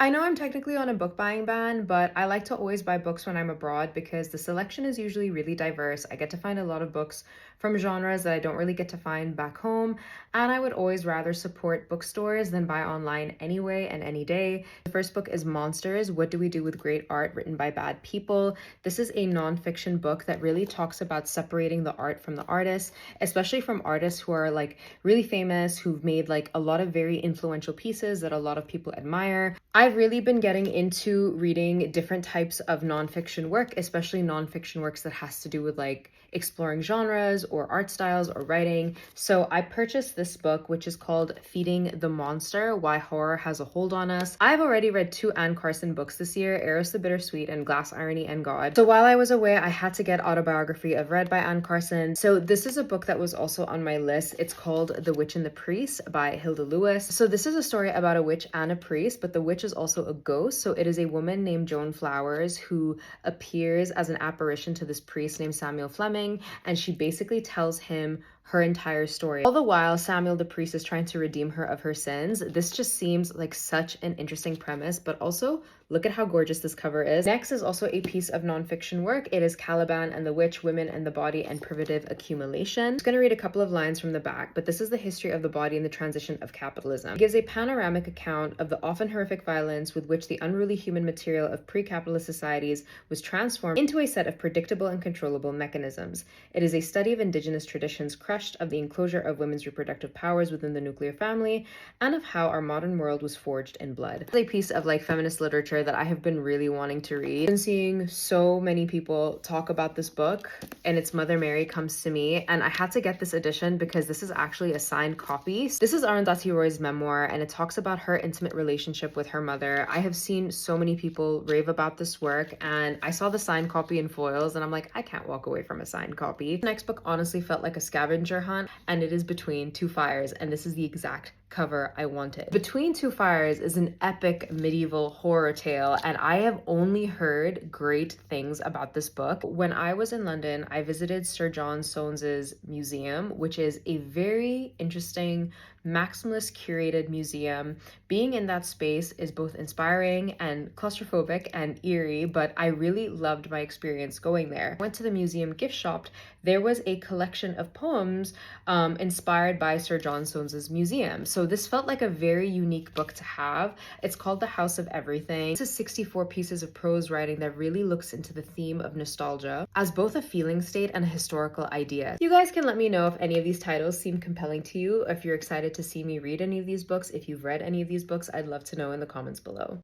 I know I'm technically on a book buying ban, but I like to always buy books when I'm abroad because the selection is usually really diverse. I get to find a lot of books from genres that I don't really get to find back home, and I would always rather support bookstores than buy online anyway and any day. The first book is Monsters: What Do We Do with Great Art, written by bad people. This is a nonfiction book that really talks about separating the art from the artist, especially from artists who are like really famous, who've made like a lot of very influential pieces that a lot of people admire. I've really been getting into reading different types of nonfiction work, especially nonfiction works that has to do with like exploring genres or art styles or writing. So I purchased this book, which is called Feeding the Monster: Why Horror Has a Hold on Us. I've already read two Anne Carson books this year, Eros the Bittersweet and Glass Irony and God. So while I was away, I had to get Autobiography of Red by Anne Carson. So this is a book that was also on my list. It's called The Witch and the Priest by Hilda Lewis. So this is a story about a witch and a priest, but the witch is also a ghost. So it is a woman named Joan Flowers who appears as an apparition to this priest named Samuel Fleming, and she basically tells him her entire story. All the while, Samuel the priest is trying to redeem her of her sins. This just seems like such an interesting premise, but also look at how gorgeous this cover is. Next is also a piece of nonfiction work. It is Caliban and the Witch, Women and the Body and Privative Accumulation. I'm just gonna read a couple of lines from the back, but this is the history of the body and the transition of capitalism. It gives a panoramic account of the often horrific violence with which the unruly human material of pre-capitalist societies was transformed into a set of predictable and controllable mechanisms. It is a study of indigenous traditions crushed, of the enclosure of women's reproductive powers within the nuclear family, and of how our modern world was forged in blood. It's a piece of like feminist literature that I have been really wanting to read. I've been seeing so many people talk about this book, and it's Mother Mary Comes to Me, and I had to get this edition because this is actually a signed copy. This is Arundhati Roy's memoir, and it talks about her intimate relationship with her mother. I have seen so many people rave about this work, and I saw the signed copy in foils, and I'm like, I can't walk away from a signed copy. The next book honestly felt like a scavenger hunt, and it is Between Two Fires, and this is the exact cover I wanted. Between Two Fires is an epic medieval horror tale, and I have only heard great things about this book. When I was in London, I visited Sir John Soanes's museum, which is a very interesting maximalist curated museum. Being in that space is both inspiring and claustrophobic and eerie, but I really loved my experience going there. I went to the museum gift shop. There was a collection of poems inspired by Sir John Soanes's museum. So this felt like a very unique book to have. It's called The House of Everything. This is 64 pieces of prose writing that really looks into the theme of nostalgia as both a feeling state and a historical idea. You guys can let me know if any of these titles seem compelling to you, if you're excited to see me read any of these books. If you've read any of these books, I'd love to know in the comments below.